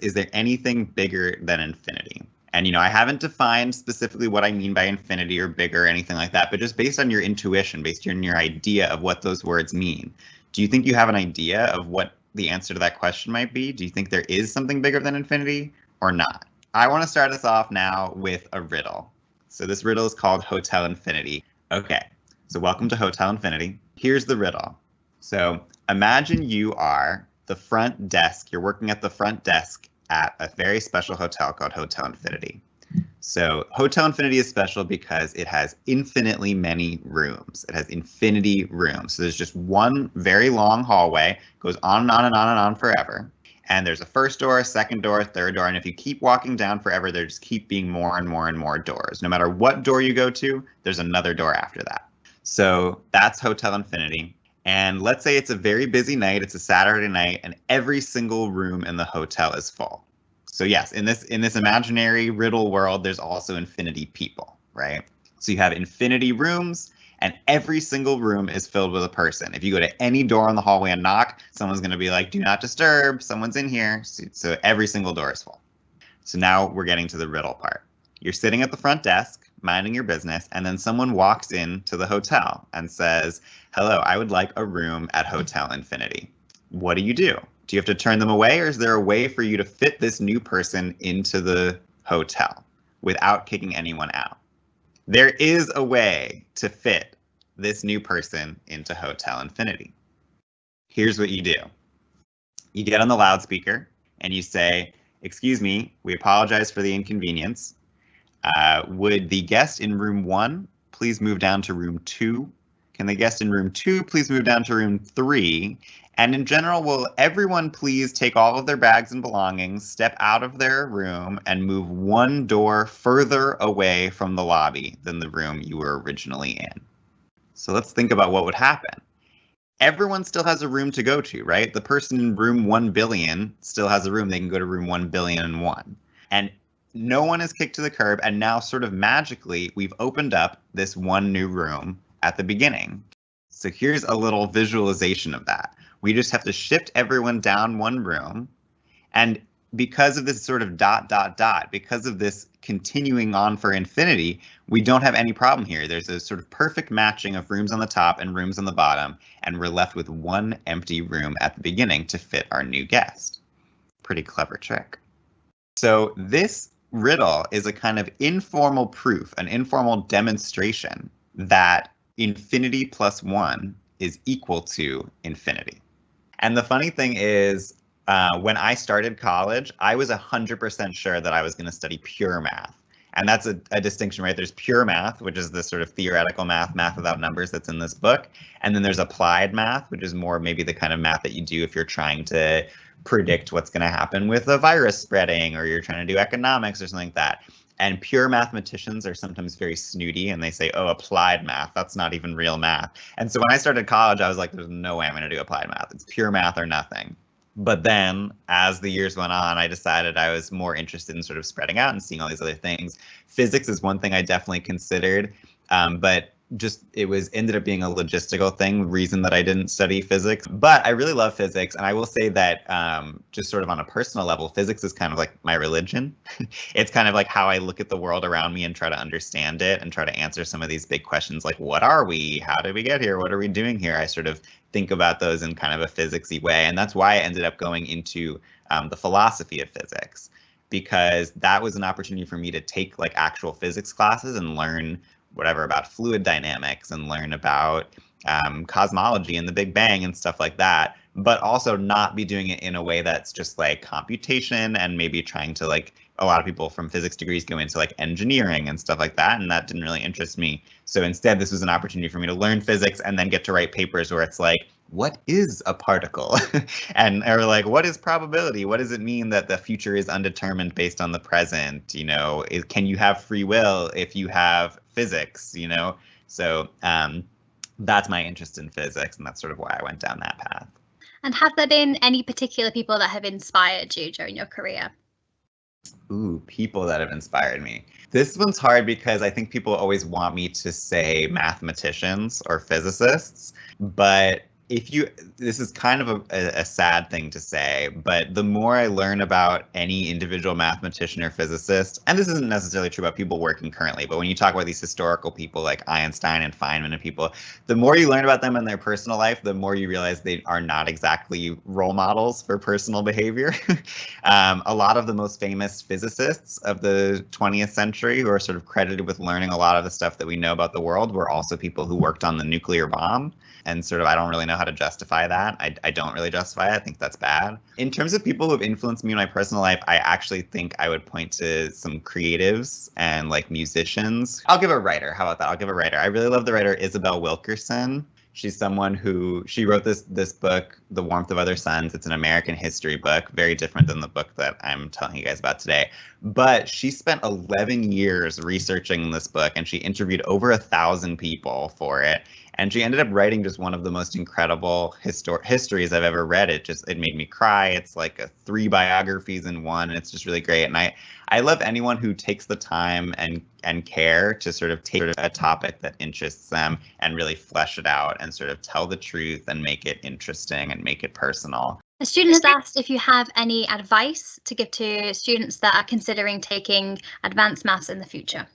Is there anything bigger than infinity? And, I haven't defined specifically what I mean by infinity or bigger or anything like that, but just based on your intuition, based on your idea of what those words mean, do you think you have an idea of what the answer to that question might be? Do you think there is something bigger than infinity or not? I want to start us off now with a riddle. So this riddle is called Hotel Infinity. Okay, so welcome to Hotel Infinity. Here's the riddle. So imagine you are the front desk. You're working at the front desk at a very special hotel called Hotel Infinity. So Hotel Infinity is special because it has infinitely many rooms. It has infinity rooms. So there's just one very long hallway, goes on and on and on and on forever. And there's a first door, a second door, a third door. And if you keep walking down forever, there just keep being more and more and more doors. No matter what door you go to, there's another door after that. So that's Hotel Infinity. And let's say it's a very busy night, it's a Saturday night, and every single room in the hotel is full. So yes, in this imaginary riddle world, there's also infinity people, right? So you have infinity rooms, and every single room is filled with a person. If you go to any door in the hallway and knock, someone's going to be like, "Do not disturb, someone's in here." So every single door is full. So now we're getting to the riddle part. You're sitting at the front desk, minding your business, and then someone walks into the hotel and says, "Hello, I would like a room at Hotel Infinity." What do? Do you have to turn them away, or is there a way for you to fit this new person into the hotel without kicking anyone out? There is a way to fit this new person into Hotel Infinity. Here's what you do. You get on the loudspeaker and you say, "Excuse me, we apologize for the inconvenience. Would the guest in room 1 please move down to room 2? Can the guest in room 2 please move down to room 3? And in general, will everyone please take all of their bags and belongings, step out of their room, and move one door further away from the lobby than the room you were originally in?" So let's think about what would happen. Everyone still has a room to go to, right? The person in room 1 billion still has a room. They can go to room 1 billion and 1. And no one is kicked to the curb. And now sort of magically, we've opened up this one new room at the beginning. So here's a little visualization of that. We just have to shift everyone down one room. And because of this sort of ... because of this continuing on for infinity, we don't have any problem here. There's a sort of perfect matching of rooms on the top and rooms on the bottom, and we're left with one empty room at the beginning to fit our new guest. Pretty clever trick. So this riddle is a kind of informal proof, an informal demonstration that infinity plus 1 is equal to infinity. And the funny thing is, when I started college, I was 100% sure that I was going to study pure math. And that's a distinction, right? There's pure math, which is the sort of theoretical math without numbers that's in this book. And then there's applied math, which is more maybe the kind of math that you do if you're trying to predict what's going to happen with a virus spreading, or you're trying to do economics or something like that. And pure mathematicians are sometimes very snooty, and they say, "Oh, applied math, that's not even real math." And so when I started college, I was like, there's no way I'm going to do applied math. It's pure math or nothing. But then as the years went on, I decided I was more interested in sort of spreading out and seeing all these other things. Physics is one thing I definitely considered, but just it ended up being a logistical thing, reason that I didn't study physics. But I really love physics, and I will say that just sort of on a personal level, physics is kind of like my religion. It's kind of like how I look at the world around me and try to understand it and try to answer some of these big questions like, what are we? How did we get here? What are we doing here? I sort of think about those in kind of a physicsy way, and that's why I ended up going into the philosophy of physics, because that was an opportunity for me to take like actual physics classes and learn whatever about fluid dynamics and learn about cosmology and the Big Bang and stuff like that, but also not be doing it in a way that's just like computation and maybe trying to, like, a lot of people from physics degrees go into like engineering and stuff like that, and that didn't really interest me. So instead, this was an opportunity for me to learn physics and then get to write papers where it's like, what is a particle? or like, what is probability? What does it mean that the future is undetermined based on the present? Can you have free will if you have physics? So that's my interest in physics, and that's sort of why I went down that path. And have there been any particular people that have inspired you during your career? Ooh, people that have inspired me. This one's hard because I think people always want me to say mathematicians or physicists, but this is kind of a sad thing to say, but the more I learn about any individual mathematician or physicist, and this isn't necessarily true about people working currently, but when you talk about these historical people like Einstein and Feynman and people, the more you learn about them in their personal life, the more you realize they are not exactly role models for personal behavior. A lot of the most famous physicists of the 20th century who are sort of credited with learning a lot of the stuff that we know about the world were also people who worked on the nuclear bomb. And sort of, I don't really know how to justify that. I don't really justify it. I think that's bad. In terms of people who have influenced me in my personal life, I actually think I would point to some creatives and like musicians. I'll give a writer. How about that? I'll give a writer. I really love the writer Isabel Wilkerson. She's someone who, she wrote this book, The Warmth of Other Suns. It's an American history book, very different than the book that I'm telling you guys about today. But she spent 11 years researching this book, and she interviewed over 1,000 people for it. And she ended up writing just one of the most incredible histories I've ever read. It made me cry. It's like 3 biographies in one, and it's just really great. And I love anyone who takes the time and care to sort of take a topic that interests them and really flesh it out and sort of tell the truth and make it interesting and make it personal. A student has asked if you have any advice to give to students that are considering taking advanced maths in the future.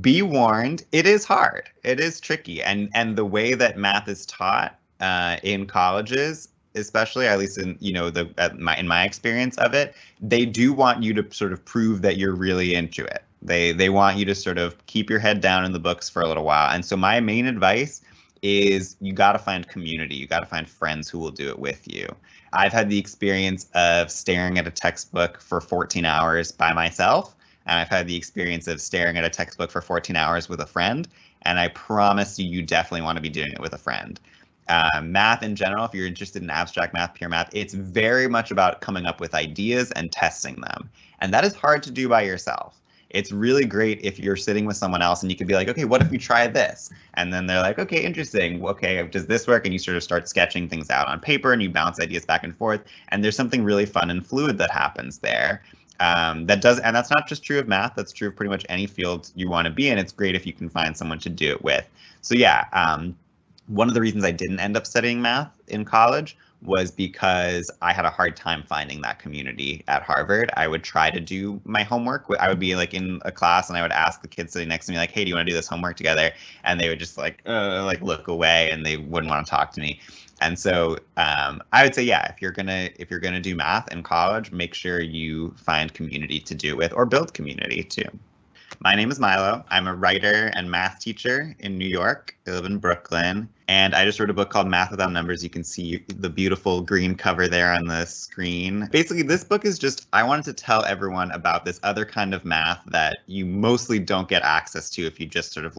Be warned, it is hard. It is tricky. And the way that math is taught in colleges, especially at least in in my experience of it, they do want you to sort of prove that you're really into it. They want you to sort of keep your head down in the books for a little while. And so my main advice is you got to find community. You got to find friends who will do it with you. I've had the experience of staring at a textbook for 14 hours by myself. And I've had the experience of staring at a textbook for 14 hours with a friend. And I promise you, you definitely want to be doing it with a friend. Math in general, if you're interested in abstract math, pure math, it's very much about coming up with ideas and testing them. And that is hard to do by yourself. It's really great if you're sitting with someone else and you could be like, okay, what if we try this? And then they're like, okay, interesting. Okay, does this work? And you sort of start sketching things out on paper and you bounce ideas back and forth. And there's something really fun and fluid that happens there. And that's not just true of math, that's true of pretty much any field you want to be in. It's great if you can find someone to do it with. So yeah, one of the reasons I didn't end up studying math in college was because I had a hard time finding that community at Harvard. I would try to do my homework. I would be like in a class and I would ask the kids sitting next to me like, hey, do you want to do this homework together? And they would just like look away and they wouldn't want to talk to me. And so I would say, yeah, if you're gonna do math in college, make sure you find community to do it with or build community too. My name is Milo. I'm a writer and math teacher in New York. I live in Brooklyn. And I just wrote a book called Math Without Numbers. You can see the beautiful green cover there on the screen. Basically, this book is just, I wanted to tell everyone about this other kind of math that you mostly don't get access to if you just sort of,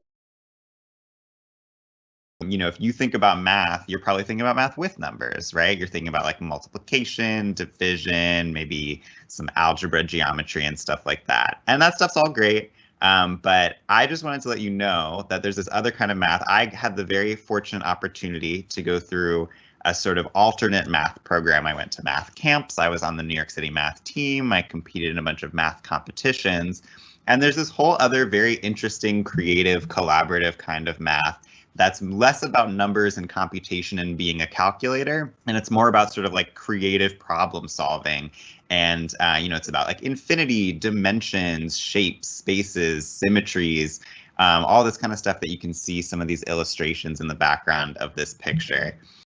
if you think about math, you're probably thinking about math with numbers, right? You're thinking about like multiplication, division, maybe some algebra, geometry, and stuff like that. And that stuff's all great. But I just wanted to let you know that there's this other kind of math. I had the very fortunate opportunity to go through a sort of alternate math program. I went to math camps. I was on the New York City math team. I competed in a bunch of math competitions. And there's this whole other very interesting, creative, collaborative kind of math that's less about numbers and computation and being a calculator, and it's more about sort of like creative problem solving. And it's about like infinity, dimensions, shapes, spaces, symmetries, all this kind of stuff that you can see some of these illustrations in the background of this picture.